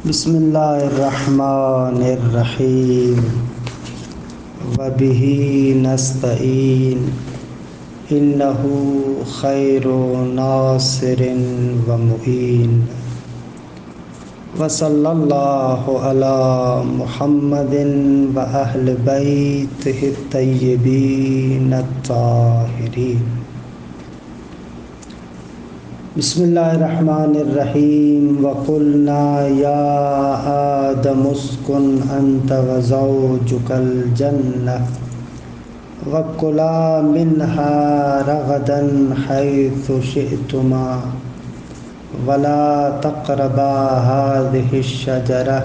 بسم اللہ الرحمن الرحیم وبہ نستعین انہ خیر ناصر ومعین وصلی اللہ علی محمد واہل بیتہ الطیبین الطاہرین۔ بسم اللہ الرحمن الرحیم وقلنا یا آدم اسکن انت وزوجک الجنہ وکلا منہا رغدا حیث شئتما ولا تقربا هذه الشجرہ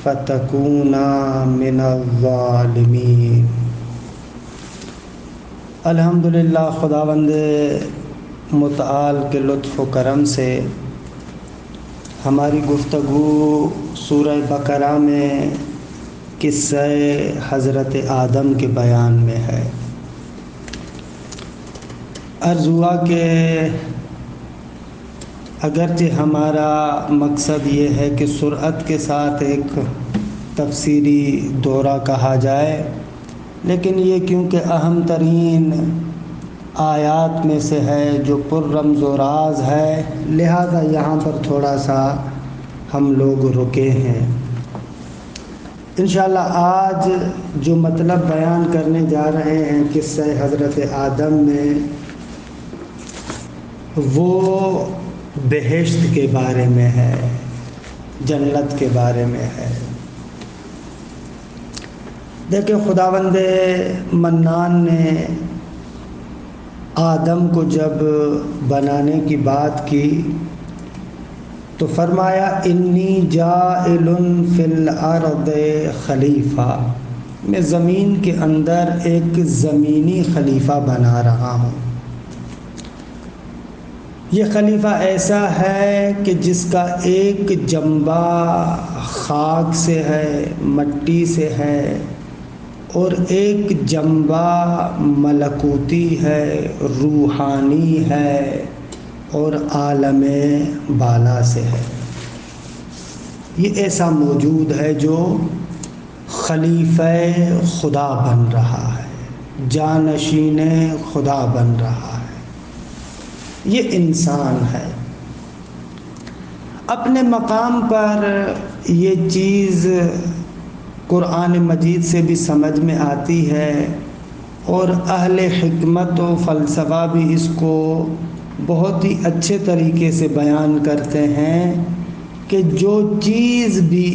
فتکونا من الظالمین۔ الحمدللہ، خداوند متعال کے لطف و کرم سے ہماری گفتگو سورہ بقرہ میں قصہ حضرت آدم کے بیان میں ہے۔ عرض ہوا کہ اگرچہ ہمارا مقصد یہ ہے کہ سرعت کے ساتھ ایک تفسیری دورہ کہا جائے، لیکن یہ کیونکہ اہم ترین آیات میں سے ہے جو پر رمز و راز ہے، لہذا یہاں پر تھوڑا سا ہم لوگ رکے ہیں۔ انشاءاللہ آج جو مطلب بیان کرنے جا رہے ہیں قصہ حضرت آدم میں، وہ بہشت کے بارے میں ہے، جنت کے بارے میں ہے۔ دیکھیں، خداوند منان نے آدم کو جب بنانے کی بات کی تو فرمایا انی جاعل فی الارض خلیفہ، میں زمین کے اندر ایک زمینی خلیفہ بنا رہا ہوں۔ یہ خلیفہ ایسا ہے کہ جس کا ایک جنبہ خاک سے ہے، مٹی سے ہے، اور ایک جنبہ ملکوتی ہے، روحانی ہے، اور عالم بالا سے ہے۔ یہ ایسا موجود ہے جو خلیفہ خدا بن رہا ہے، جانشین خدا بن رہا ہے۔ یہ انسان ہے۔ اپنے مقام پر یہ چیز قرآن مجید سے بھی سمجھ میں آتی ہے، اور اہل حکمت و فلسفہ بھی اس کو بہت ہی اچھے طریقے سے بیان کرتے ہیں کہ جو چیز بھی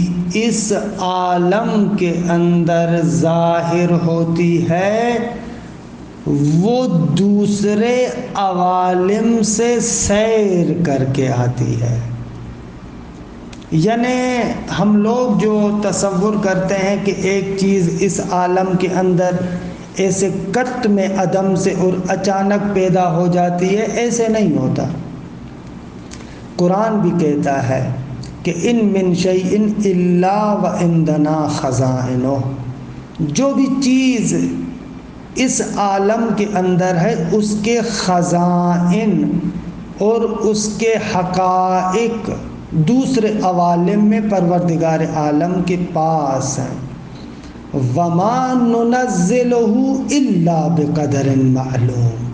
اس عالم کے اندر ظاہر ہوتی ہے وہ دوسرے عوالم سے سیر کر کے آتی ہے۔ یعنی ہم لوگ جو تصور کرتے ہیں کہ ایک چیز اس عالم کے اندر ایسے کٹ میں عدم سے اور اچانک پیدا ہو جاتی ہے، ایسے نہیں ہوتا۔ قرآن بھی کہتا ہے کہ ان من شیء الا وعندنا خزائنہ، جو بھی چیز اس عالم کے اندر ہے اس کے خزائن اور اس کے حقائق دوسرے عوالم میں پروردگار عالم کے پاس ہیں۔ وَمَا نُنَزِّلُهُ إِلَّا بِقَدَرٍ مَعْلُوم،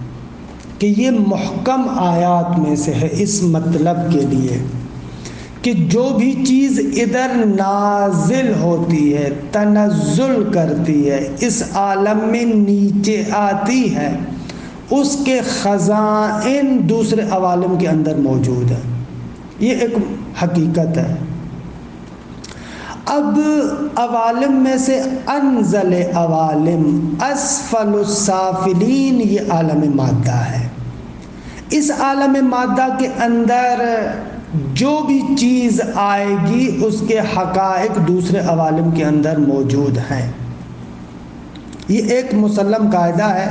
کہ یہ محکم آیات میں سے ہے اس مطلب کے لیے کہ جو بھی چیز ادھر نازل ہوتی ہے، تنزل کرتی ہے، اس عالم میں نیچے آتی ہے، اس کے خزائن دوسرے عوالم کے اندر موجود ہیں۔ یہ ایک حقیقت ہے۔ اب عوالم میں سے انزل عوالم اسفل السافلین، یہ عالم مادہ ہے۔ اس عالم مادہ کے اندر جو بھی چیز آئے گی اس کے حقائق دوسرے عوالم کے اندر موجود ہیں۔ یہ ایک مسلم قاعدہ ہے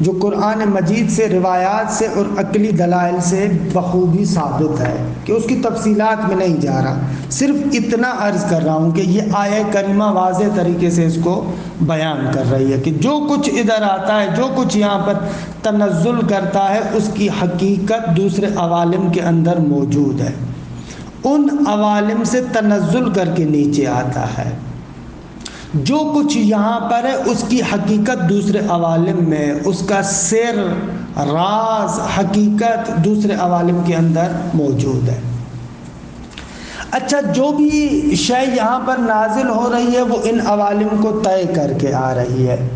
جو قرآن مجید سے، روایات سے اور عقلی دلائل سے بخوبی ثابت ہے، کہ اس کی تفصیلات میں نہیں جا رہا، صرف اتنا عرض کر رہا ہوں کہ یہ آیہ کریمہ واضح طریقے سے اس کو بیان کر رہی ہے کہ جو کچھ ادھر آتا ہے، جو کچھ یہاں پر تنزل کرتا ہے، اس کی حقیقت دوسرے عوالم کے اندر موجود ہے۔ ان عوالم سے تنزل کر کے نیچے آتا ہے۔ جو کچھ یہاں پر ہے اس کی حقیقت دوسرے عوالم میں، اس کا سر، راز، حقیقت دوسرے عوالم کے اندر موجود ہے۔ اچھا، جو بھی شے یہاں پر نازل ہو رہی ہے وہ ان عوالم کو طے کر کے آ رہی ہے۔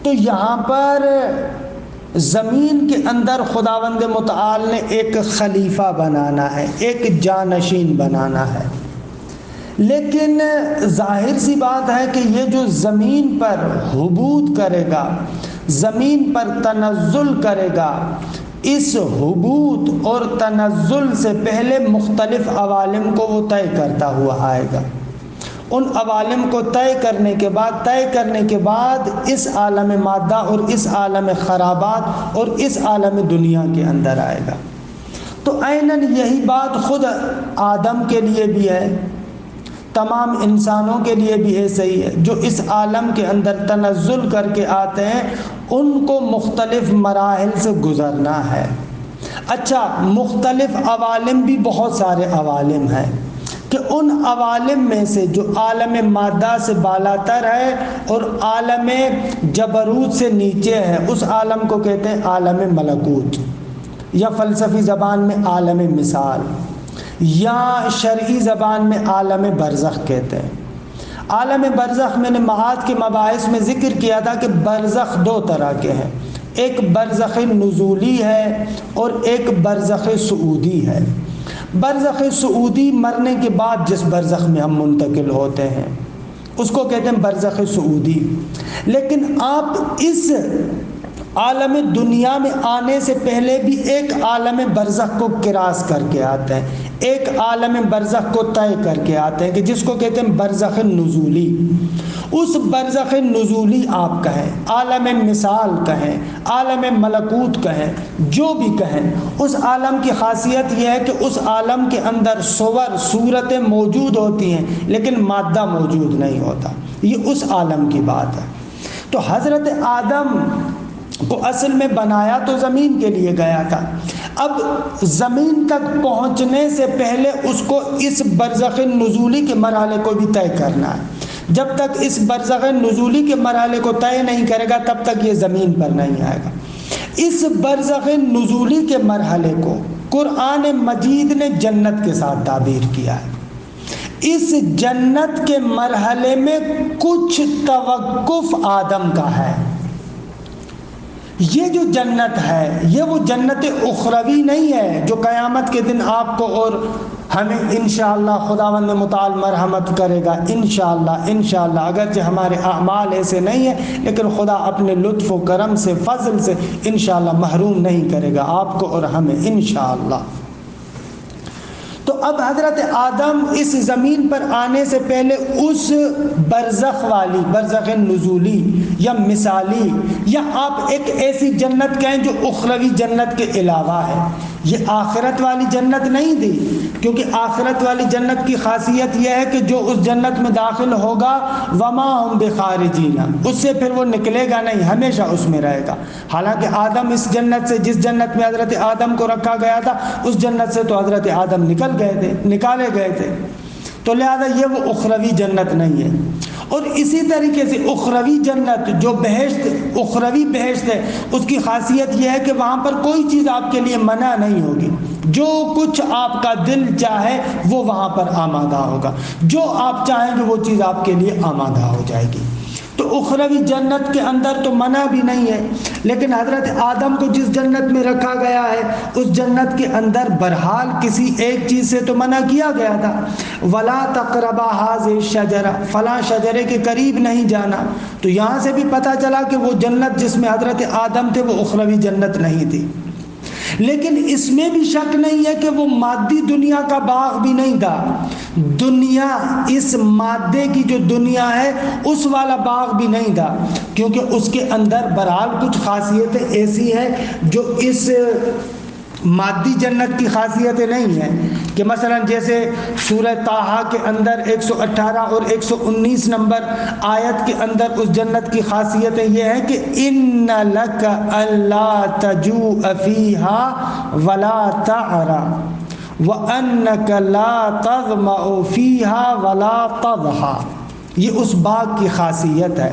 تو یہاں پر زمین کے اندر خداوند متعال نے ایک خلیفہ بنانا ہے، ایک جانشین بنانا ہے، لیکن ظاہر سی بات ہے کہ یہ جو زمین پر حبوط کرے گا، زمین پر تنزل کرے گا، اس حبوط اور تنزل سے پہلے مختلف عوالم کو وہ طے کرتا ہوا آئے گا۔ ان عوالم کو طے کرنے کے بعد اس عالم مادہ اور اس عالم خرابات اور اس عالم دنیا کے اندر آئے گا۔ تو عیناً یہی بات خود آدم کے لیے بھی ہے، تمام انسانوں کے لیے بھی ایسے ہی ہے۔ جو اس عالم کے اندر تنزل کر کے آتے ہیں ان کو مختلف مراحل سے گزرنا ہے۔ اچھا، مختلف عوالم بھی بہت سارے عوالم ہیں کہ ان عوالم میں سے جو عالم مادہ سے بالاتر ہے اور عالم جبروت سے نیچے ہے، اس عالم کو کہتے ہیں عالم ملکوت، یا فلسفی زبان میں عالم مثال، یا شرعی زبان میں عالم برزخ کہتے ہیں۔ عالم برزخ میں نے معاد کے مباحث میں ذکر کیا تھا کہ برزخ دو طرح کے ہیں، ایک برزخ نزولی ہے اور ایک برزخ صعودی ہے۔ برزخ صعودی مرنے کے بعد جس برزخ میں ہم منتقل ہوتے ہیں اس کو کہتے ہیں برزخ صعودی۔ لیکن آپ اس عالم دنیا میں آنے سے پہلے بھی ایک عالم برزخ کو کراس کر کے آتے ہیں، ایک عالم برزخ کو طے کر کے آتے ہیں کہ جس کو کہتے ہیں برزخ نزولی۔ اس برزخ نزولی آپ کہیں، عالم مثال کہیں، عالم ملکوت کہیں، جو بھی کہیں، اس عالم کی خاصیت یہ ہے کہ اس عالم کے اندر صورتیں موجود ہوتی ہیں لیکن مادہ موجود نہیں ہوتا۔ یہ اس عالم کی بات ہے۔ تو حضرت آدم کو اصل میں بنایا تو زمین کے لیے گیا تھا، اب زمین تک پہنچنے سے پہلے اس کو اس برزخ نزولی کے مرحلے کو بھی طے کرنا ہے۔ جب تک اس برزخ نزولی کے مرحلے کو طے نہیں کرے گا تب تک یہ زمین پر نہیں آئے گا۔ اس برزخ نزولی کے مرحلے کو قرآن مجید نے جنت کے ساتھ تعبیر کیا ہے۔ اس جنت کے مرحلے میں کچھ توقف آدم کا ہے۔ یہ جو جنت ہے یہ وہ جنت اخروی نہیں ہے جو قیامت کے دن آپ کو اور ہمیں انشاءاللہ خداوند متعال مرحمت کرے گا، انشاءاللہ اگرچہ ہمارے اعمال ایسے نہیں ہیں لیکن خدا اپنے لطف و کرم سے، فضل سے انشاءاللہ محروم نہیں کرے گا آپ کو اور ہمیں انشاءاللہ۔ تو اب حضرت آدم اس زمین پر آنے سے پہلے اس برزخ والی، برزخ نزولی یا مثالی، یا آپ ایک ایسی جنت کہیں جو اخروی جنت کے علاوہ ہے، یہ آخرت والی جنت نہیں تھی، کیونکہ آخرت والی جنت کی خاصیت یہ ہے کہ جو اس جنت میں داخل ہوگا وما ہم بخارجین، اس سے پھر وہ نکلے گا نہیں، ہمیشہ اس میں رہے گا۔ حالانکہ آدم اس جنت سے، جس جنت میں حضرت آدم کو رکھا گیا تھا اس جنت سے تو حضرت آدم نکالے گئے تھے، تو لہذا یہ وہ اخروی جنت نہیں ہے۔ اور اسی طریقے سے اخروی جنت جو بہشت، اخروی بہشت ہے، اس کی خاصیت یہ ہے کہ وہاں پر کوئی چیز آپ کے لیے منع نہیں ہوگی، جو کچھ آپ کا دل چاہے وہ وہاں پر آمادہ ہوگا، جو آپ چاہیں گے وہ چیز آپ کے لیے آمادہ ہو جائے گی۔ تو اخروی جنت کے اندر تو منع بھی نہیں ہے، لیکن حضرت آدم کو جس جنت میں رکھا گیا ہے اس جنت کے اندر بہرحال کسی ایک چیز سے تو منع کیا گیا تھا، وَلَا تَقْرَبَا هَٰذِهِ الشَّجَرَةَ، فلاں شجرے کے قریب نہیں جانا۔ تو یہاں سے بھی پتہ چلا کہ وہ جنت جس میں حضرت آدم تھے وہ اخروی جنت نہیں تھی۔ لیکن اس میں بھی شک نہیں ہے کہ وہ مادی دنیا کا باغ بھی نہیں تھا، دنیا، اس مادے کی جو دنیا ہے اس والا باغ بھی نہیں تھا، کیونکہ اس کے اندر بہرحال کچھ خاصیتیں ایسی ہیں جو اس مادی جنت کی خاصیتیں نہیں ہیں، کہ مثلا جیسے سورہ طٰہٰ کے اندر 118 اور 119 نمبر آیت کے اندر اس جنت کی خاصیتیں یہ ہیں کہ ان لک الا تجوع فیہا ولا تعری، وَأَنَّكَ لَا تَظْمَأُ فِيهَا وَلَا تَضْحَىٰ، یہ اس باغ کی خاصیت ہے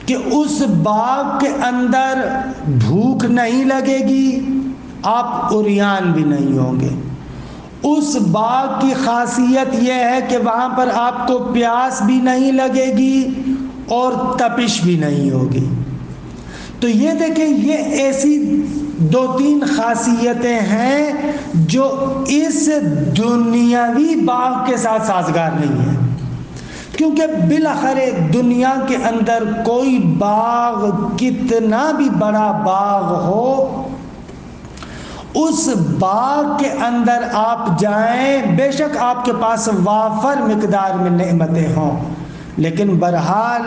کہ اس باغ کے اندر بھوک نہیں لگے گی، آپ عریان بھی نہیں ہوں گے۔ اس باغ کی خاصیت یہ ہے کہ وہاں پر آپ کو پیاس بھی نہیں لگے گی اور تپش بھی نہیں ہوگی۔ تو یہ دیکھیں، یہ ایسی دو تین خاصیتیں ہیں جو اس دنیاوی باغ کے ساتھ سازگار نہیں ہیں، کیونکہ بالآخر دنیا کے اندر کوئی باغ کتنا بھی بڑا باغ ہو، اس باغ کے اندر آپ جائیں، بے شک آپ کے پاس وافر مقدار میں نعمتیں ہوں، لیکن بہرحال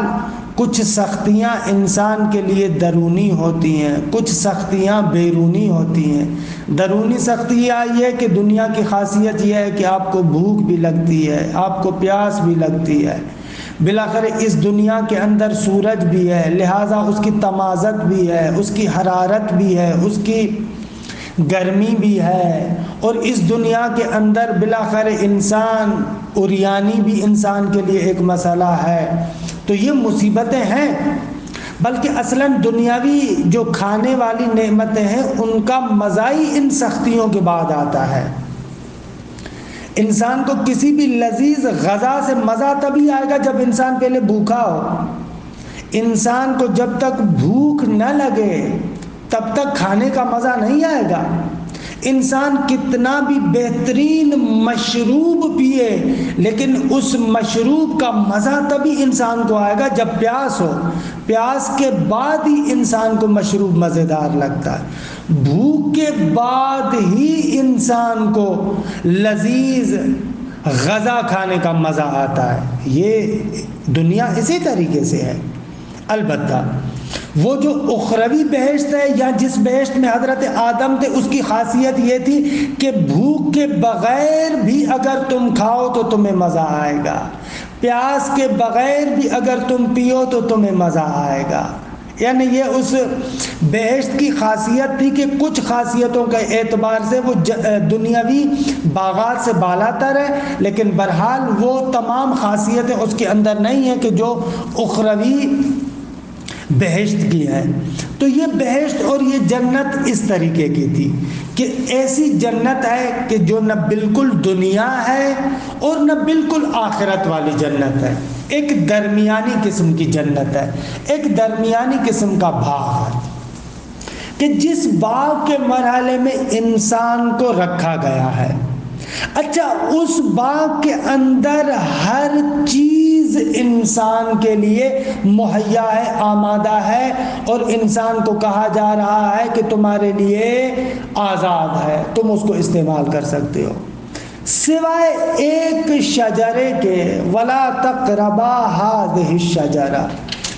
کچھ سختیاں انسان کے لیے درونی ہوتی ہیں، کچھ سختیاں بیرونی ہوتی ہیں۔ درونی سختی یہ ہے کہ دنیا کی خاصیت یہ ہے کہ آپ کو بھوک بھی لگتی ہے، آپ کو پیاس بھی لگتی ہے، بالآخر اس دنیا کے اندر سورج بھی ہے، لہٰذا اس کی تمازت بھی ہے، اس کی حرارت بھی ہے، اس کی گرمی بھی ہے، اور اس دنیا کے اندر بالآخر انسان عریانی بھی انسان کے لیے ایک مسئلہ ہے۔ تو یہ مصیبتیں ہیں، بلکہ اصلاً دنیاوی جو کھانے والی نعمتیں ہیں ان کا مزہ ہی ان سختیوں کے بعد آتا ہے۔ انسان کو کسی بھی لذیذ غذا سے مزہ تبھی آئے گا جب انسان پہلے بھوکا ہو۔ انسان کو جب تک بھوک نہ لگے تب تک کھانے کا مزہ نہیں آئے گا۔ انسان کتنا بھی بہترین مشروب پیے، لیکن اس مشروب کا مزہ تبھی انسان کو آئے گا جب پیاس ہو۔ پیاس کے بعد ہی انسان کو مشروب مزیدار لگتا ہے، بھوک کے بعد ہی انسان کو لذیذ غذا کھانے کا مزہ آتا ہے۔ یہ دنیا اسی طریقے سے ہے۔ البتہ وہ جو اخروی بہشت ہے، یا جس بہشت میں حضرت آدم تھے، اس کی خاصیت یہ تھی کہ بھوک کے بغیر بھی اگر تم کھاؤ تو تمہیں مزہ آئے گا، پیاس کے بغیر بھی اگر تم پیو تو تمہیں مزہ آئے گا۔ یعنی یہ اس بہشت کی خاصیت تھی کہ کچھ خاصیتوں کے اعتبار سے وہ دنیاوی باغات سے بالا تر ہے، لیکن بہرحال وہ تمام خاصیتیں اس کے اندر نہیں ہیں کہ جو اخروی بہشت کی ہے۔ تو یہ بہشت اور یہ جنت اس طریقے کی تھی کہ ایسی جنت ہے کہ جو نہ بالکل دنیا ہے اور نہ بالکل آخرت والی جنت ہے، ایک درمیانی قسم کی جنت ہے، ایک درمیانی قسم کا باغ ہے کہ جس باغ کے مرحلے میں انسان کو رکھا گیا ہے۔ اچھا، اس باغ کے اندر ہر چیز انسان کے لیے مہیا ہے، آمادہ ہے، اور انسان کو کہا جا رہا ہے کہ تمہارے لیے آزاد ہے، تم اس کو استعمال کر سکتے ہو، سوائے ایک شجرے کے، وَلَا تَقْرَبَا هَٰذِهِ الشَّجَرَةَ،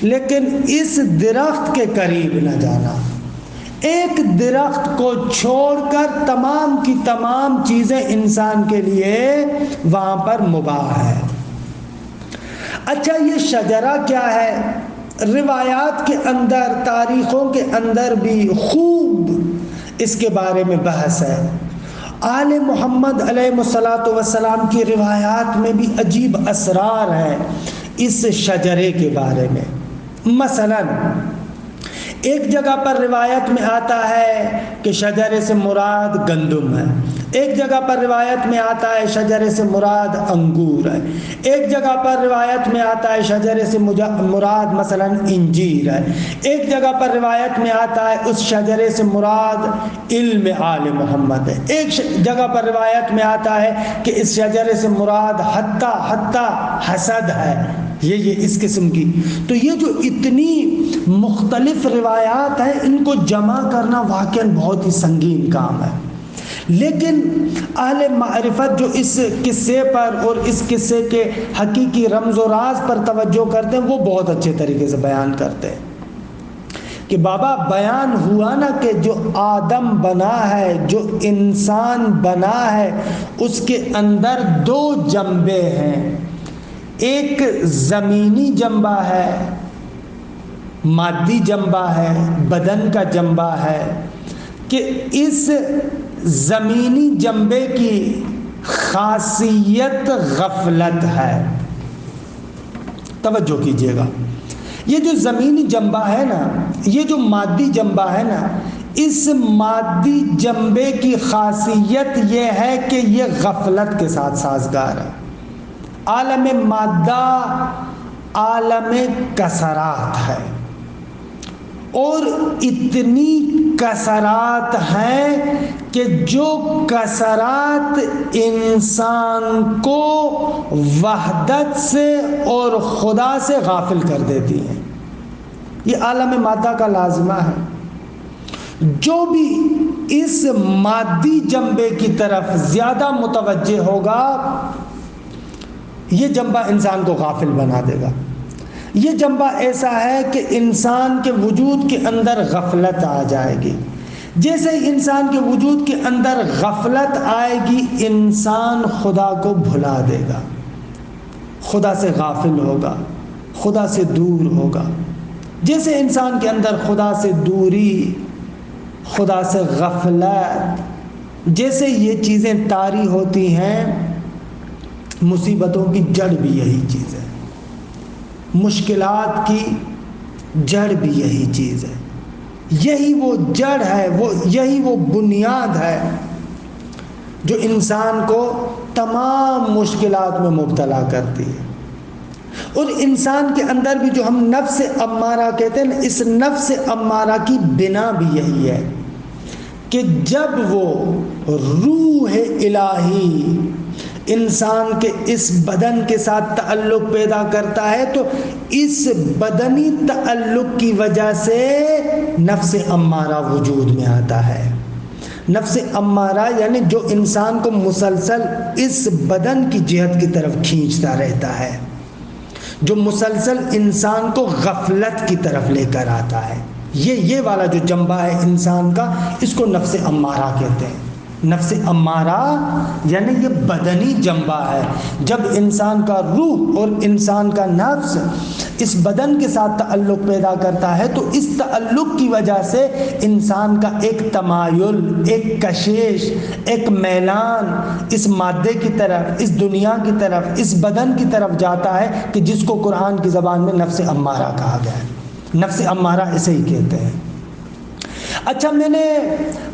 لیکن اس درخت کے قریب نہ جانا۔ ایک درخت کو چھوڑ کر تمام کی تمام چیزیں انسان کے لیے وہاں پر مباح ہے۔ اچھا، یہ شجرہ کیا ہے؟ روایات کے اندر، تاریخوں کے اندر بھی خوب اس کے بارے میں بحث ہے۔ آل محمد علیہ الصلوۃ والسلام کی روایات میں بھی عجیب اسرار ہیں اس شجرے کے بارے میں۔ مثلاً ایک جگہ پر روایت میں آتا ہے کہ شجرے سے مراد گندم ہے، ایک جگہ پر روایت میں آتا ہے شجرے سے مراد انگور ہے، ایک جگہ پر روایت میں آتا ہے شجرے سے مراد مثلا انجیر ہے، ایک جگہ پر روایت میں آتا ہے اس شجرے سے مراد علم آل محمد ہے، ایک جگہ پر روایت میں آتا ہے کہ اس شجرے سے مراد حتی حسد ہے، یہ اس قسم کی۔ تو یہ جو اتنی مختلف روایات ہیں، ان کو جمع کرنا واقعاً بہت ہی سنگین کام ہے، لیکن اہل معرفت جو اس قصے پر اور اس قصے کے حقیقی رمز و راز پر توجہ کرتے ہیں، وہ بہت اچھے طریقے سے بیان کرتے ہیں کہ بابا بیان ہوا نا کہ جو آدم بنا ہے، جو انسان بنا ہے، اس کے اندر دو جنبے ہیں، ایک زمینی جنبہ ہے، مادی جنبہ ہے، بدن کا جنبہ ہے، کہ اس زمینی جنبے کی خاصیت غفلت ہے۔ توجہ کیجئے گا، یہ جو زمینی جنبہ ہے نا، یہ جو مادی جنبہ ہے نا، اس مادی جنبے کی خاصیت یہ ہے کہ یہ غفلت کے ساتھ سازگار ہے۔ عالم مادہ عالم کثرات ہے، اور اتنی کثرات ہیں کہ جو کثرات انسان کو وحدت سے اور خدا سے غافل کر دیتی ہیں۔ یہ عالم مادہ کا لازمہ ہے۔ جو بھی اس مادی جنبے کی طرف زیادہ متوجہ ہوگا، یہ جنبہ انسان کو غافل بنا دے گا۔ یہ جنبہ ایسا ہے کہ انسان کے وجود کے اندر غفلت آ جائے گی۔ جیسے ہی انسان کے وجود کے اندر غفلت آئے گی، انسان خدا کو بھلا دے گا، خدا سے غافل ہوگا، خدا سے دور ہوگا۔ جیسے انسان کے اندر خدا سے دوری، خدا سے غفلت، جیسے یہ چیزیں طاری ہوتی ہیں، مصیبتوں کی جڑ بھی یہی چیز ہے، مشکلات کی جڑ بھی یہی چیز ہے۔ یہی وہ جڑ ہے، یہی وہ بنیاد ہے جو انسان کو تمام مشکلات میں مبتلا کرتی ہے۔ اور انسان کے اندر بھی جو ہم نفس امارہ کہتے ہیں، اس نفس امارہ کی بنا بھی یہی ہے کہ جب وہ روح الہی انسان کے اس بدن کے ساتھ تعلق پیدا کرتا ہے، تو اس بدنی تعلق کی وجہ سے نفس امارہ وجود میں آتا ہے۔ نفس امارہ یعنی جو انسان کو مسلسل اس بدن کی جہت کی طرف کھینچتا رہتا ہے، جو مسلسل انسان کو غفلت کی طرف لے کر آتا ہے۔ یہ والا جو جنبہ ہے انسان کا، اس کو نفس امارہ کہتے ہیں۔ نفس امارہ یعنی یہ بدنی جنبہ ہے۔ جب انسان کا روح اور انسان کا نفس اس بدن کے ساتھ تعلق پیدا کرتا ہے، تو اس تعلق کی وجہ سے انسان کا ایک تمایل، ایک کشش، ایک میلان اس مادے کی طرف، اس دنیا کی طرف، اس بدن کی طرف جاتا ہے کہ جس کو قرآن کی زبان میں نفس امارہ کہا گیا ہے۔ نفس امارہ اسے ہی کہتے ہیں۔ اچھا، میں نے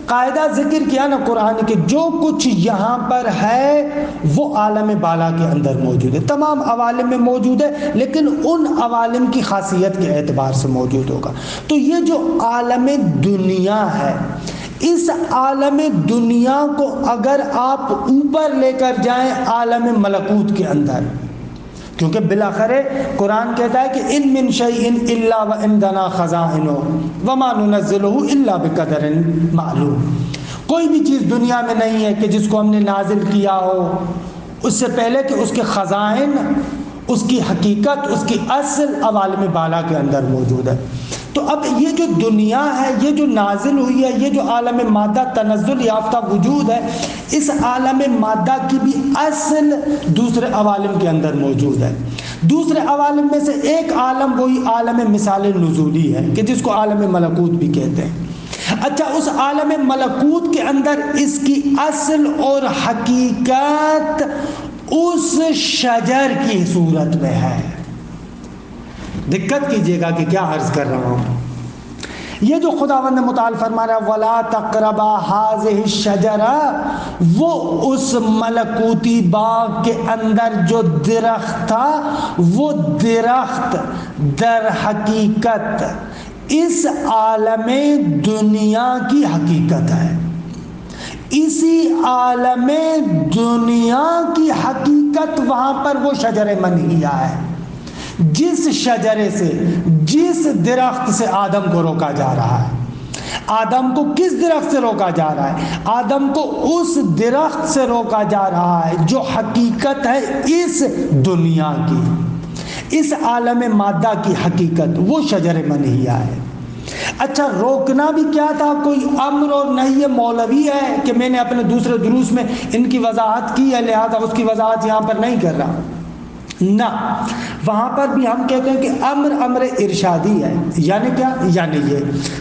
قاعدہ ذکر کیا نا قرآن کے، جو کچھ یہاں پر ہے وہ عالم بالا کے اندر موجود ہے، تمام عوالم میں موجود ہے، لیکن ان عوالم کی خاصیت کے اعتبار سے موجود ہوگا۔ تو یہ جو عالم دنیا ہے، اس عالم دنیا کو اگر آپ اوپر لے کر جائیں عالم ملکوت کے اندر، کیونکہ بالآخر قرآن کہتا ہے کہ ان من شیء الا وعندنا خزائنہ وما ننزلہ الا بقدر معلوم۔ کوئی بھی چیز دنیا میں نہیں ہے کہ جس کو ہم نے نازل کیا ہو اس سے پہلے کہ اس کے خزائن، اس کی حقیقت، اس کی اصل عوالم بالا کے اندر موجود ہے۔ تو اب یہ جو دنیا ہے، یہ جو نازل ہوئی ہے، یہ جو عالم مادہ تنزل یافتہ وجود ہے، اس عالم مادہ کی بھی اصل دوسرے عوالم کے اندر موجود ہے۔ دوسرے عوالم میں سے ایک عالم وہی عالم مثال نزولی ہے کہ جس کو عالم ملکوت بھی کہتے ہیں۔ اچھا، اس عالم ملکوت کے اندر اس کی اصل اور حقیقت اس شجر کی صورت میں ہے۔ دقت کیجئے گا کہ کیا عرض کر رہا ہوں۔ یہ جو خداوند متعال فرما رہا ہے وَلَا تَقْرَبَا هَٰذِهِ الشَّجَرَةَ، وہ اس ملکوتی باغ کے اندر جو درخت تھا، وہ درخت در حقیقت اس عالم دنیا کی حقیقت ہے۔ اسی عالم دنیا کی حقیقت وہاں پر وہ شجر منہیہ ہے، جس شجرے سے، جس درخت سے آدم کو روکا جا رہا ہے۔ آدم کو کس درخت سے روکا جا رہا ہے؟ آدم کو اس درخت سے روکا جا رہا ہے جو حقیقت ہے اس دنیا کی، اس عالم مادہ کی حقیقت، وہ شجر منہیہ ہے۔ اچھا، روکنا بھی کیا تھا؟ کوئی امر اور نہیں مولوی ہے کہ میں نے اپنے دوسرے دروس میں ان کی وضاحت کی ہے، لہذا اس کی وضاحت یہاں پر نہیں کر رہا۔ نہ، وہاں پر بھی ہم کہتے ہیں کہ امر ارشادی ہے۔ یعنی کیا؟ یعنی یہ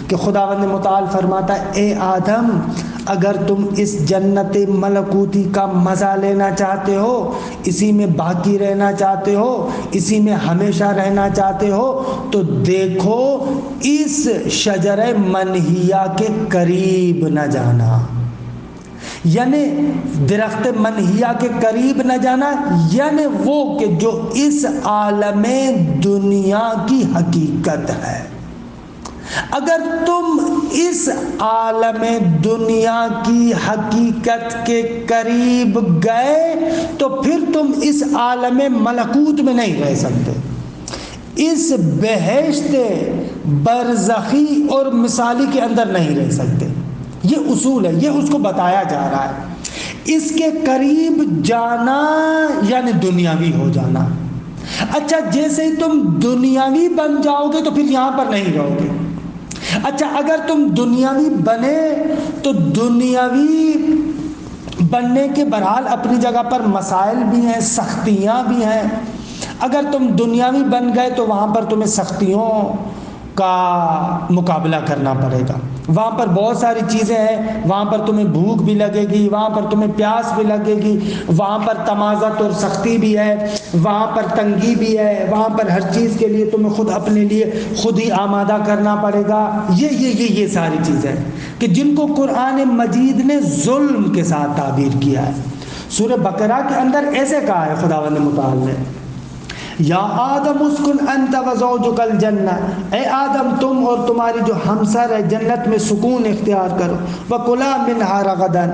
کہ خداوند متعال فرماتا ہے اے آدم، اگر تم اس جنت ملکوتی کا مزہ لینا چاہتے ہو، اسی میں باقی رہنا چاہتے ہو، اسی میں ہمیشہ رہنا چاہتے ہو، تو دیکھو اس شجرہ منہیہ کے قریب نہ جانا، یعنی درخت منہیہ کے قریب نہ جانا، یعنی وہ کہ جو اس عالم دنیا کی حقیقت ہے۔ اگر تم اس عالم دنیا کی حقیقت کے قریب گئے تو پھر تم اس عالم ملکوت میں نہیں رہ سکتے، اس بہشت برزخی اور مثالی کے اندر نہیں رہ سکتے۔ یہ اصول ہے، یہ اس کو بتایا جا رہا ہے۔ اس کے قریب جانا یعنی دنیاوی ہو جانا۔ اچھا، جیسے ہی تم دنیاوی بن جاؤ گے تو پھر یہاں پر نہیں رہو گے۔ اچھا، اگر تم دنیاوی بنے تو دنیاوی بننے کے بہرحال اپنی جگہ پر مسائل بھی ہیں، سختیاں بھی ہیں۔ اگر تم دنیاوی بن گئے تو وہاں پر تمہیں سختیوں کا مقابلہ کرنا پڑے گا۔ وہاں پر بہت ساری چیزیں ہیں، وہاں پر تمہیں بھوک بھی لگے گی، وہاں پر تمہیں پیاس بھی لگے گی، وہاں پر تمازت اور سختی بھی ہے، وہاں پر تنگی بھی ہے، وہاں پر ہر چیز کے لیے تمہیں خود اپنے لیے خود ہی آمادہ کرنا پڑے گا۔ یہ ساری چیزیں کہ جن کو قرآن مجید نے ظلم کے ساتھ تعبیر کیا ہے۔ سورہ بقرہ کے اندر ایسے کہا ہے خداوند متعال نے، یا آدم اسکن انت وزوجک الجنہ، اے آدم تم اور تمہاری جو ہمسر ہے جنت میں سکون اختیار کرو، وکلا منہا رغدا،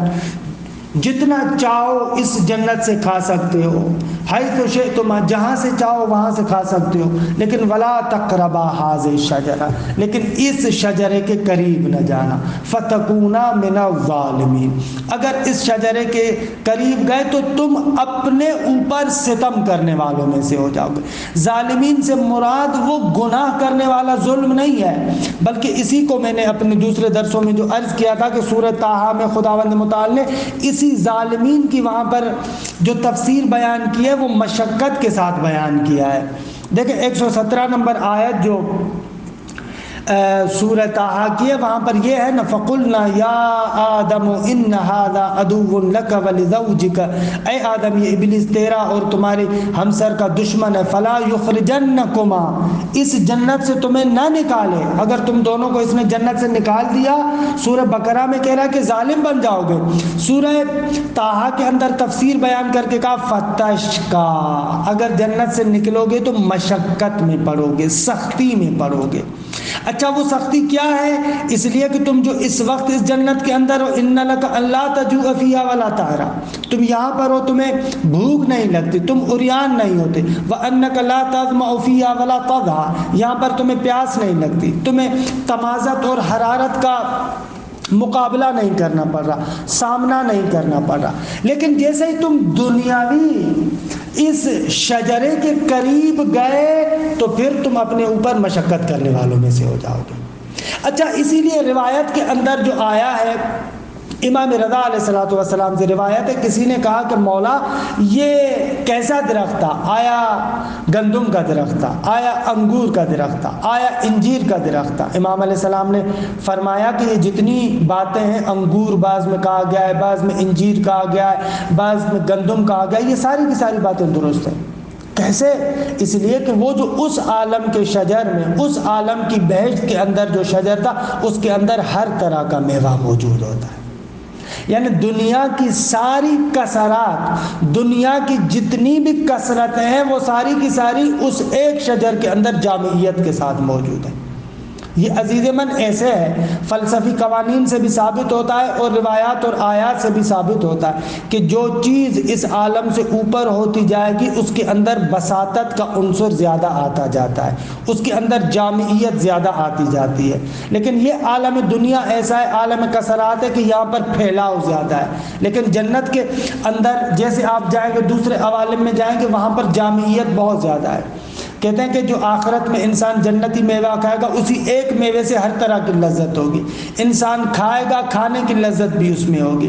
جتنا چاہو اس جنت سے کھا سکتے ہو، حیث شئتما، جہاں سے چاہو وہاں سے کھا سکتے ہو، لیکن ولا تقربا ھذہ الشجرہ، لیکن اس شجرے کے قریب نہ جانا، فتکونا من الظالمین، اگر اس شجرے کے قریب گئے تو تم اپنے اوپر ستم کرنے والوں میں سے ہو جاؤ گے۔ ظالمین سے مراد وہ گناہ کرنے والا ظلم نہیں ہے، بلکہ اسی کو میں نے اپنے دوسرے درسوں میں جو عرض کیا تھا کہ سورہ طٰہٰ میں خداوند متعال نے اسی ظالمین کی وہاں پر جو تفسیر بیان کی ہے وہ مشقت کے ساتھ بیان کیا ہے۔ دیکھیں 117 نمبر آیت جو سورہ طٰہٰ کی ہے، وہاں پر یہ ہے نا، فَقُلْنَا يَا آدَمُ إِنَّ هَذَا عَدُوٌّ لَكَ وَلِزَوْجِكَ، اے آدم یہ ابلیس تیرا اور تمہارے ہمسر کا دشمن ہے، فَلَا يُخْرِجَنَّكُمَا، اس جنت سے تمہیں نہ نکالے۔ اگر تم دونوں کو اس نے جنت سے نکال دیا، سورہ بقرہ میں کہہ رہا ہے کہ ظالم بن جاؤ گے، سورہ طٰہٰ کے اندر تفسیر بیان کر کے کہا فَتَشْقَىٰ، اگر جنت سے نکلو گے تو مشقت میں پڑو گے، سختی میں پڑو گے۔ اچھا، وہ سختی کیا ہے؟ اس لیے کہ تم جو اس وقت اس جنت کے اندر ہو، ان لک الا تجوع فیہا ولا تعرا، تم یہاں پر ہو، تمہیں بھوک نہیں لگتی، تم عریان نہیں ہوتے، وانک لا تظمأ فیہا ولا تضحى، یہاں پر تمہیں پیاس نہیں لگتی، تمہیں تمازت اور حرارت کا مقابلہ نہیں کرنا پڑ رہا، سامنا نہیں کرنا پڑ رہا۔ لیکن جیسے ہی تم دنیاوی اس شجرے کے قریب گئے تو پھر تم اپنے اوپر مشقت کرنے والوں میں سے ہو جاؤ گے۔ اچھا، اسی لیے روایت کے اندر جو آیا ہے، امام رضا علیہ السلام سے روایت ہے، کسی نے کہا کہ مولا یہ کیسا درخت تھا؟ آیا گندم کا درخت تھا، آیا انگور کا درخت تھا، آیا انجیر کا درخت تھا؟ امام علیہ السلام نے فرمایا کہ یہ جتنی باتیں ہیں، انگور بعض میں کہا گیا ہے، بعض میں انجیر کہا گیا ہے، بعض میں گندم کہا گیا ہے، یہ ساری کی ساری باتیں درست ہیں۔ کیسے؟ اس لیے کہ وہ جو اس عالم کے شجر میں، اس عالم کی بہشت کے اندر جو شجر تھا، اس کے اندر ہر طرح کا میوہ موجود ہوتا ہے، یعنی دنیا کی ساری کثرات، دنیا کی جتنی بھی کثرتیں ہیں، وہ ساری کی ساری اس ایک شجر کے اندر جامعیت کے ساتھ موجود ہیں۔ یہ عزیز من ایسے ہے، فلسفی قوانین سے بھی ثابت ہوتا ہے اور روایات اور آیات سے بھی ثابت ہوتا ہے کہ جو چیز اس عالم سے اوپر ہوتی جائے گی اس کے اندر بساطت کا عنصر زیادہ آتا جاتا ہے، اس کے اندر جامعیت زیادہ آتی جاتی ہے۔ لیکن یہ عالم دنیا ایسا ہے، عالم کثرات ہے کہ یہاں پر پھیلاؤ زیادہ ہے، لیکن جنت کے اندر جیسے آپ جائیں گے، دوسرے عوالم میں جائیں گے، وہاں پر جامعیت بہت زیادہ ہے۔ کہتے ہیں کہ جو آخرت میں انسان جنتی میوہ کھائے گا، اسی ایک میوے سے ہر طرح کی لذت ہوگی، انسان کھائے گا، کھانے کی لذت بھی اس میں ہوگی،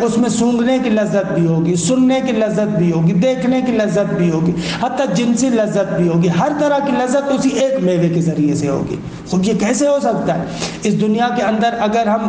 اس میں سونگھنے کی لذت بھی ہوگی، سننے کی لذت بھی ہوگی، دیکھنے کی لذت بھی ہوگی، حتیٰ جنسی لذت بھی ہوگی، ہر طرح کی لذت اسی ایک میوے کے ذریعے سے ہوگی۔ خود یہ کیسے ہو سکتا ہے؟ اس دنیا کے اندر اگر ہم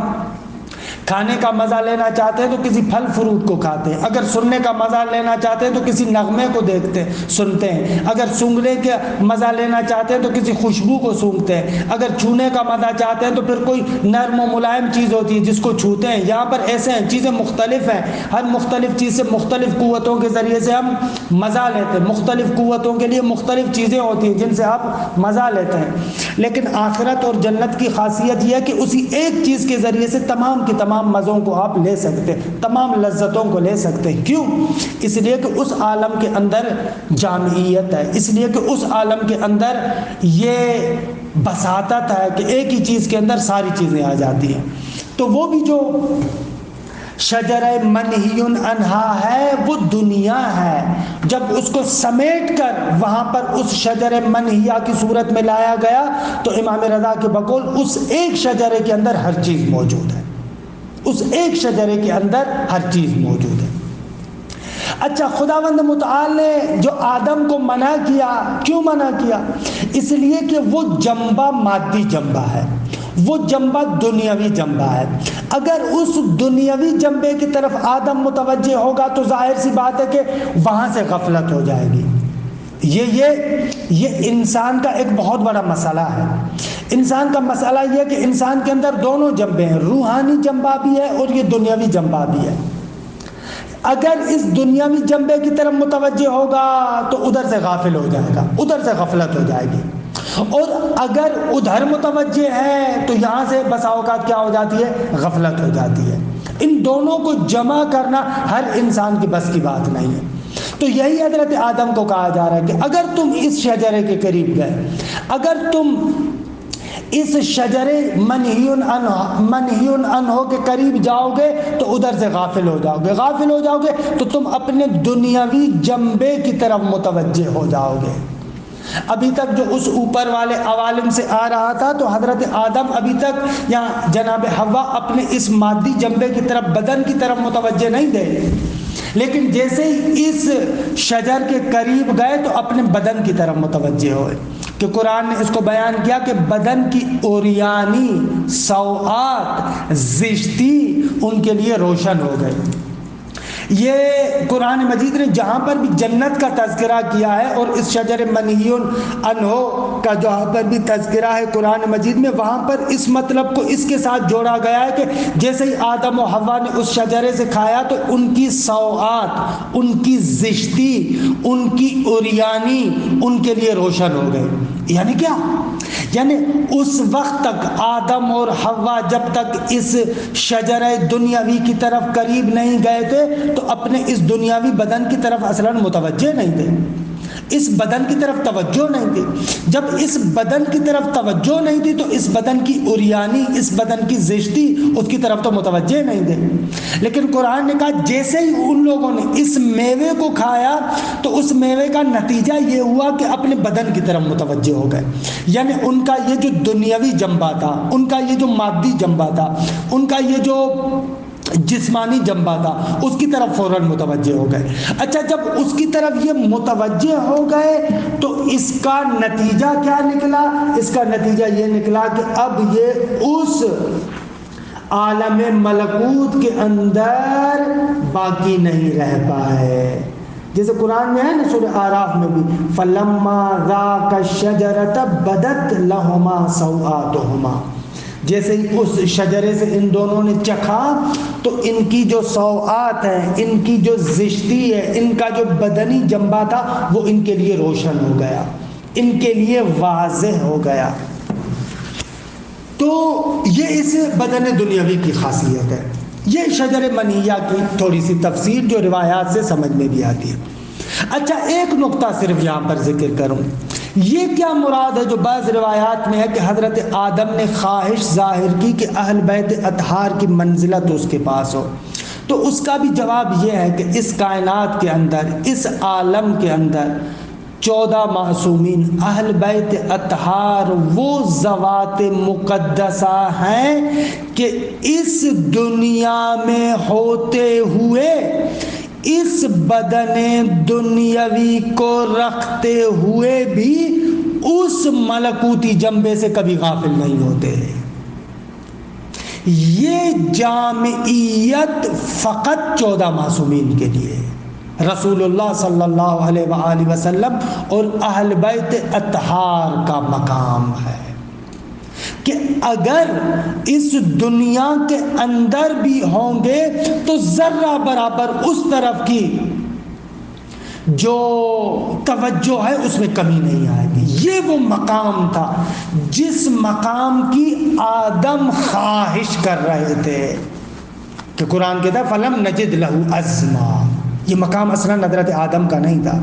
کھانے کا مزہ لینا چاہتے ہیں تو کسی پھل فروٹ کو کھاتے ہیں، اگر سننے کا مزہ لینا چاہتے ہیں تو کسی نغمے کو دیکھتے سنتے ہیں، اگر سونگھنے کا مزہ لینا چاہتے ہیں تو کسی خوشبو کو سونگھتے ہیں، اگر چھونے کا مزہ چاہتے ہیں تو پھر کوئی نرم و ملائم چیز ہوتی ہے جس کو چھوتے ہیں۔ یہاں پر ایسے ہیں، چیزیں مختلف ہیں، ہر مختلف چیز سے مختلف قوتوں کے ذریعے سے ہم مزہ لیتے ہیں، مختلف قوتوں کے لیے مختلف چیزیں ہوتی ہیں جن سے آپ مزہ لیتے ہیں۔ لیکن آخرت اور جنت کی خاصیت یہ ہے کہ اسی ایک چیز کے ذریعے سے تمام کے تمام مزوں کو آپ لے سکتے ہیں، تمام لذتوں کو لے سکتے ہیں۔ کیوں؟ اس لیے کہ اس عالم کے اندر جامعیت ہے، اس لیے کہ اس عالم کے اندر یہ بساطت ہے کہ ایک ہی چیز کے اندر ساری چیزیں آ جاتی ہیں۔ تو وہ بھی جو شجر منہی عنہا ہے وہ دنیا ہے، جب اس کو سمیٹ کر وہاں پر اس شجر منہیہ کی صورت میں لایا گیا تو امام رضا کے بقول اس ایک شجرے کے اندر ہر چیز موجود ہے، اس ایک شجرے کے اندر ہر چیز موجود ہے۔ اچھا، خداوند متعال نے جو آدم کو منع کیا، کیوں منع کیا؟ اس لیے کہ وہ جنبہ مادی جنبہ ہے، وہ جنبہ دنیاوی جنبہ ہے۔ اگر اس دنیاوی جنبے کی طرف آدم متوجہ ہوگا تو ظاہر سی بات ہے کہ وہاں سے غفلت ہو جائے گی۔ یہ انسان کا ایک بہت بڑا مسئلہ ہے۔ انسان کا مسئلہ یہ ہے کہ انسان کے اندر دونوں جنبے ہیں، روحانی جنبہ بھی ہے اور یہ دنیاوی جنبہ بھی ہے۔ اگر اس دنیاوی جنبے کی طرف متوجہ ہوگا تو ادھر سے غافل ہو جائے گا، ادھر سے غفلت ہو جائے گی، اور اگر ادھر متوجہ ہے تو یہاں سے بسا اوقات کیا ہو جاتی ہے؟ غفلت ہو جاتی ہے۔ ان دونوں کو جمع کرنا ہر انسان کی بس کی بات نہیں ہے۔ تو یہی حضرت آدم کو کہا جا رہا ہے کہ اگر تم اس شجرے کے قریب گئے، اگر تم اس شجرے منہی عنہ کے قریب جاؤ گے تو ادھر سے غافل ہو جاؤ گے، غافل ہو جاؤ گے تو تم اپنے دنیاوی جنبے کی طرف متوجہ ہو جاؤ گے۔ ابھی تک جو اس اوپر والے عوالم سے آ رہا تھا تو حضرت آدم ابھی تک یا جناب حوا اپنے اس مادی جنبے کی طرف، بدن کی طرف متوجہ نہیں تھے، لیکن جیسے ہی اس شجر کے قریب گئے تو اپنے بدن کی طرف متوجہ ہوئے، کہ قرآن نے اس کو بیان کیا کہ بدن کی اوریانی، سوآت، زشتی ان کے لیے روشن ہو گئی۔ یہ قرآن مجید نے جہاں پر بھی جنت کا تذکرہ کیا ہے اور اس شجر منہی عنہ کا جہاں پر بھی تذکرہ ہے قرآن مجید میں، وہاں پر اس مطلب کو اس کے ساتھ جوڑا گیا ہے کہ جیسے ہی آدم و حوا نے اس شجرے سے کھایا تو ان کی سوآت، ان کی زشتی، ان کی اوریانی ان کے لیے روشن ہو گئی۔ یعنی کیا؟ یعنی اس وقت تک آدم اور حوا جب تک اس شجرہ دنیاوی کی طرف قریب نہیں گئے تھے تو اپنے اس دنیاوی بدن کی طرف اصلاً متوجہ نہیں تھے، اس بدن کی طرف توجہ نہیں تھی۔ جب اس بدن کی طرف توجہ نہیں تھی تو اس بدن کی اوریانی، اس بدن کی زشتی اس کی طرف تو متوجہ نہیں تھے۔ لیکن قرآن نے کہا جیسے ہی ان لوگوں نے اس میوے کو کھایا تو اس میوے کا نتیجہ یہ ہوا کہ اپنے بدن کی طرف متوجہ ہو گئے، یعنی ان کا یہ جو دنیاوی جنبہ تھا، ان کا یہ جو مادی جنبہ تھا، ان کا یہ جو جسمانی جنبہ تھا، اس کی طرف فوراً متوجہ ہو گئے۔ اچھا، جب اس کی طرف یہ متوجہ ہو گئے تو اس کا نتیجہ کیا نکلا؟ اس کا نتیجہ یہ نکلا کہ اب یہ اس عالم ملکوت کے اندر باقی نہیں رہ پائے۔ جیسے قرآن میں ہے نا سورہ اعراف میں بھی، فَلَمَّا ذَاقَ الشَّجَرَةَ بَدَتْ لَهُمَا سَوْآتُهُمَا، جیسے ہی اس شجرے سے ان دونوں نے چکھا تو ان کی جو سوآت ہے، ان کی جو زشتی ہے، ان کا جو بدنی جنبہ تھا وہ ان کے لیے روشن ہو گیا، ان کے لیے واضح ہو گیا۔ تو یہ اس بدن دنیاوی کی خاصیت ہے۔ یہ شجر منیہ کی تھوڑی سی تفسیر جو روایات سے سمجھ میں بھی آتی ہے۔ اچھا، ایک نقطہ صرف یہاں پر ذکر کروں، یہ کیا مراد ہے جو بعض روایات میں ہے کہ حضرت آدم نے خواہش ظاہر کی کہ اہل بیت اطہار کی منزلت اس کے پاس ہو؟ تو اس کا بھی جواب یہ ہے کہ اس کائنات کے اندر، اس عالم کے اندر 14 معصومین اہل بیت اطہار وہ ذوات مقدسہ ہیں کہ اس دنیا میں ہوتے ہوئے، اس بدن دنیاوی کو رکھتے ہوئے بھی اس ملکوتی جنبے سے کبھی غافل نہیں ہوتے۔ یہ جامعیت فقط 14 معصومین کے لیے ہے، رسول اللہ صلی اللہ علیہ وآلہ وسلم اور اہل بیت اطہار کا مقام ہے کہ اگر اس دنیا کے اندر بھی ہوں گے تو ذرہ برابر اس طرف کی جو توجہ ہے اس میں کمی نہیں آئے گی۔ یہ وہ مقام تھا جس مقام کی آدم خواہش کر رہے تھے کہ قرآن کہتا ہے فَلَمْ نَجِدْ لَهُ عَزْمًا۔ یہ مقام اصلاً حضرت آدم کا نہیں تھا۔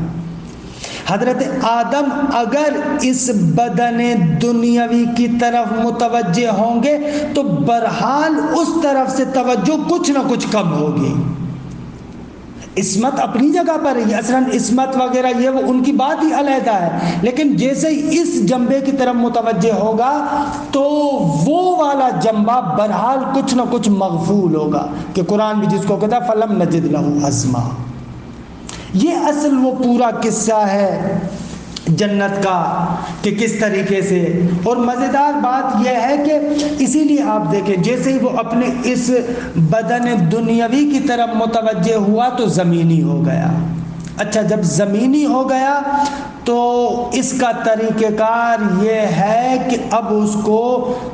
حضرت آدم اگر اس بدن دنیاوی کی طرف متوجہ ہوں گے تو بہرحال اس طرف سے توجہ کچھ نہ کچھ کم ہوگی۔ عصمت اپنی جگہ پر ہے، اصلاً عصمت وغیرہ یہ وہ ان کی بات ہی علیحدہ ہے، لیکن جیسے ہی اس جنبے کی طرف متوجہ ہوگا تو وہ والا جنبہ بہرحال کچھ نہ کچھ مغفول ہوگا کہ قرآن بھی جس کو کہتا ہے فَلَمْ نَجِدْ لَهُ عَزْمًا۔ یہ اصل وہ پورا قصہ ہے جنت کا کہ کس طریقے سے، اور مزیدار بات یہ ہے کہ اسی لیے آپ دیکھیں جیسے ہی وہ اپنے اس بدن دنیاوی کی طرف متوجہ ہوا تو زمینی ہو گیا۔ اچھا جب زمینی ہو گیا تو اس کا طریقہ کار یہ ہے کہ اب اس کو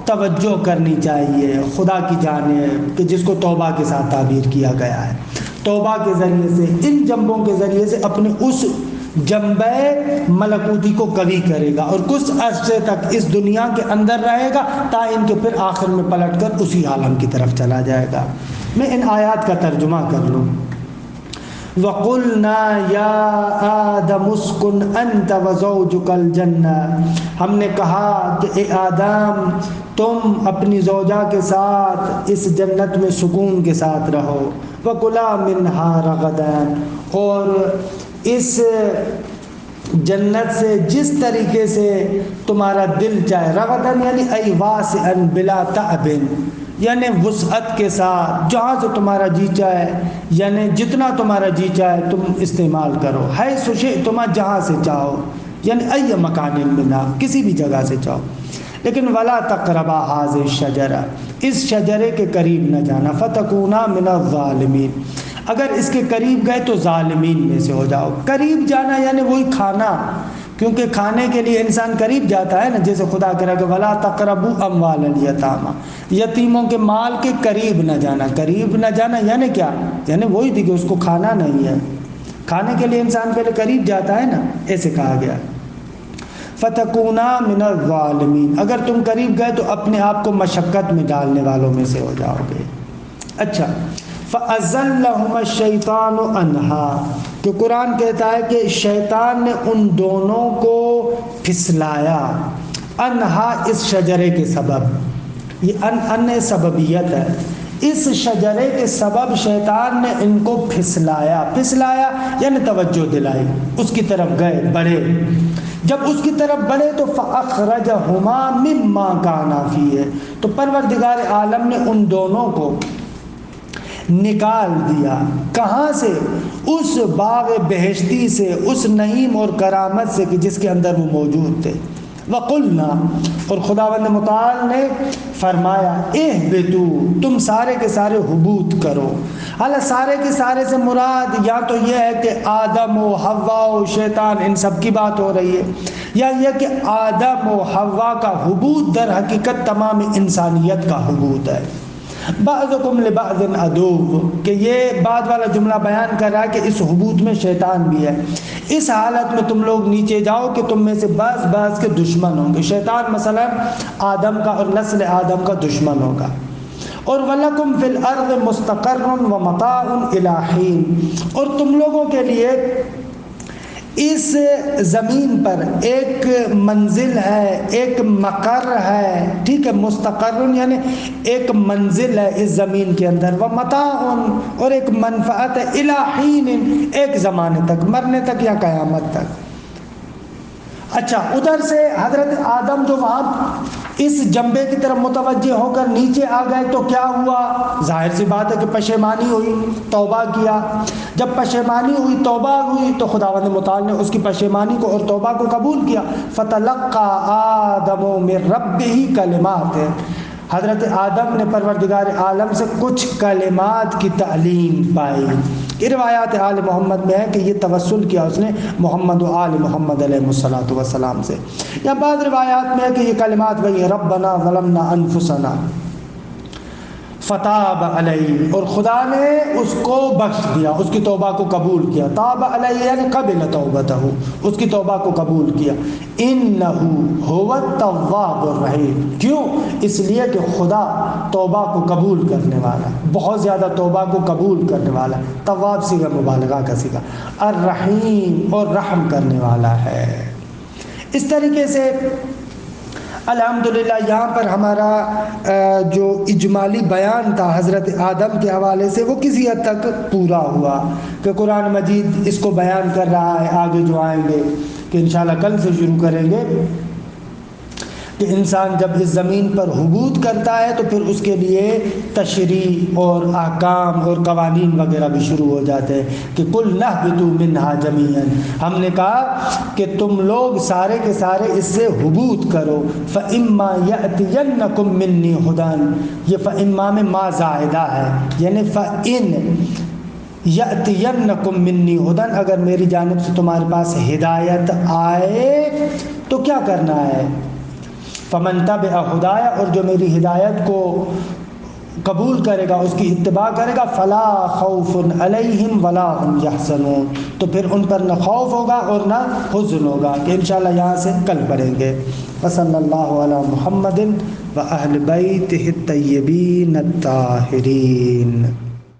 توجہ کرنی چاہیے خدا کی جانب، کہ جس کو توبہ کے ساتھ تعبیر کیا گیا ہے۔ توبہ کے ذریعے سے، ان جنبوں کے ذریعے سے اپنے اس جنبے ملکوتی کو قوی کرے گا اور کچھ عرصے تک اس دنیا کے اندر رہے گا تاکہ کہ پھر آخر میں پلٹ کر اسی عالم کی طرف چلا جائے گا۔ میں ان آیات کا ترجمہ کر لوں۔ وَقُلْنَا يَا آدَمُ اسْكُنْ أَنْتَ وَزَوْجُكَ الْجَنَّةَ، ہم نے کہا کہ اے آدم تم اپنی زوجہ کے ساتھ اس جنت میں سکون کے ساتھ رہو۔ وَكُلَا مِنْهَا رَغَدًا، اور اس جنت سے جس طریقے سے تمہارا دل چاہے، رغدن یعنی ای واسعن بلا تعب، یعنی وسعت کے ساتھ جہاں سے تمہارا جی چاہے، یعنی جتنا تمہارا جی چاہے تم استعمال کرو، ہے سوشے تمہیں جہاں سے چاہو، یعنی ای مکان منا، کسی بھی جگہ سے چاہو، لیکن ولا تقربا هذه الشجرہ، اس شجرے کے قریب نہ جانا، فتکونا من الظالمین، اگر اس کے قریب گئے تو ظالمین میں سے ہو جاؤ۔ قریب جانا یعنی وہی کھانا، کیونکہ کھانے کے لیے انسان قریب جاتا ہے نا، جیسے خدا کہہ رہا کہ ولا تقربوا اموال الیتامی، یتیموں کے مال کے قریب نہ جانا۔ قریب نہ جانا یعنی کیا؟ یعنی وہی تھی کہ اس کو کھانا نہیں ہے، کھانے کے لیے انسان پہلے قریب جاتا ہے نا، ایسے کہا گیا۔ فتکونا من الظالمین، اگر تم قریب گئے تو اپنے آپ کو مشقت میں ڈالنے والوں میں سے ہو جاؤ گے۔ اچھا، فَأَزَلَّهُمَا الشَّيْطَانُ عَنْهَا، کہ قرآن کہتا ہے کہ شیطان نے ان دونوں کو پھسلایا، انہا اس شجرے کے سبب، یہ ان سببیت ہے، اس شجرے کے سبب شیطان نے ان کو پھسلایا یعنی توجہ دلائی، اس کی طرف گئے، بڑھے، جب اس کی طرف بڑھے تو فَأَخْرَجَهُمَا مِمَّا كَانَا فِيهِ، تو پروردگار عالم نے ان دونوں کو نکال دیا، کہاں سے؟ اس باغ بہشتی سے، اس نعیم اور کرامت سے کہ جس کے اندر وہ موجود تھے۔ وَقُلْنَا، اور خداوند متعال نے فرمایا اِہْبِطُوا، تم سارے کے سارے حبوط کرو۔ حالانکہ سارے کے سارے سے مراد یا تو یہ ہے کہ آدم و حوا و شیطان ان سب کی بات ہو رہی ہے، یا یہ کہ آدم و حوا کا حبوط در حقیقت تمام انسانیت کا حبوط ہے۔ بعضکم لبعض عدو، کہ یہ بعد والا جملہ بیان کر رہا ہے کہ اس حبوط میں شیطان بھی ہے، اس حالت میں تم لوگ نیچے جاؤ کہ تم میں سے بعض کے دشمن ہوں گے۔ شیطان مثلا آدم کا اور نسل آدم کا دشمن ہوگا۔ اور وَلَكُمْ فِي الْأَرْضِ مُسْتَقَرٌّ وَمَتَاعٌ إِلَىٰ حِينٍ، اور تم لوگوں کے لیے اس زمین پر ایک منزل ہے، ایک مقر ہے، ٹھیک ہے، مستقر یعنی ایک منزل ہے اس زمین کے اندر، وَمَتَاعٌ، اور ایک منفعت ہے، إِلَىٰ حِينٍ، ایک زمانے تک، مرنے تک یا قیامت تک۔ اچھا، ادھر سے حضرت آدم جو وہاں اس جنبے کی طرف متوجہ ہو کر نیچے آ گئے تو کیا ہوا؟ ظاہر سی بات ہے کہ پشیمانی ہوئی، توبہ کیا۔ جب پشیمانی ہوئی، توبہ ہوئی تو خداوند متعال نے اس کی پشیمانی کو اور توبہ کو قبول کیا۔ فَتَلَقَّىٰ آدَمُ مِن رَّبِّهِ كَلِمَاتٍ، حضرت آدم نے پروردگار عالم سے کچھ کلمات کی تعلیم پائی. یہ روایات آل محمد میں ہے کہ یہ توسل کیا اس نے محمد و آل محمد علیہ الصلوۃ والسلام سے. یا بعض روایات میں ہے کہ یہ کلمات وہی ہیں ربنا ظلمنا انفسنا فتاب علیہ، اور خدا نے اس کو بخش دیا، اس کی توبہ کو قبول کیا. تاب علیہ یعنی قبل توبتہ، اس کی توبہ کو قبول کیا. انہ هو التواب الرحیم، کیوں؟ اس لیے کہ خدا توبہ کو قبول کرنے والا، بہت زیادہ توبہ کو قبول کرنے والا. تواب صیغہ مبالغہ کا صیغہ، الرحیم اور رحم کرنے والا ہے. اس طریقے سے الحمدللہ یہاں پر ہمارا جو اجمالی بیان تھا حضرت آدم کے حوالے سے وہ کسی حد تک پورا ہوا، کہ قرآن مجید اس کو بیان کر رہا ہے. آگے جو آئیں گے کہ انشاءاللہ کل سے شروع کریں گے کہ انسان جب اس زمین پر حبوط کرتا ہے تو پھر اس کے لیے تشریع اور احکام اور قوانین وغیرہ بھی شروع ہو جاتے ہیں کہ قُلْ نَهْبِطُوا مِنْهَا جَمِيعًا، ہم نے کہا کہ تم لوگ سارے کے سارے اس سے حبوط کرو. فَإِمَّا يَأْتِيَنَّكُم مِّنِّي هُدًى، یہ فَإِمَّا میں ما زائدہ ہے، یعنی فَإِن يَأْتِيَنَّكُم مِّنِّي هُدًى، اگر میری جانب سے تمہارے پاس ہدایت آئے تو کیا کرنا ہے؟ فمن تبع ہدایا، اور جو میری ہدایت کو قبول کرے گا، اس کی اتباع کرے گا، فلا خوف علیہم ولا هم یحزنون، تو پھر ان پر نہ خوف ہوگا اور نہ حزن ہوگا. کہ انشاءاللہ یہاں سے کل پڑھیں گے. وصلی اللہ علی محمد و اہل بیتہ الطیبین الطاہرین.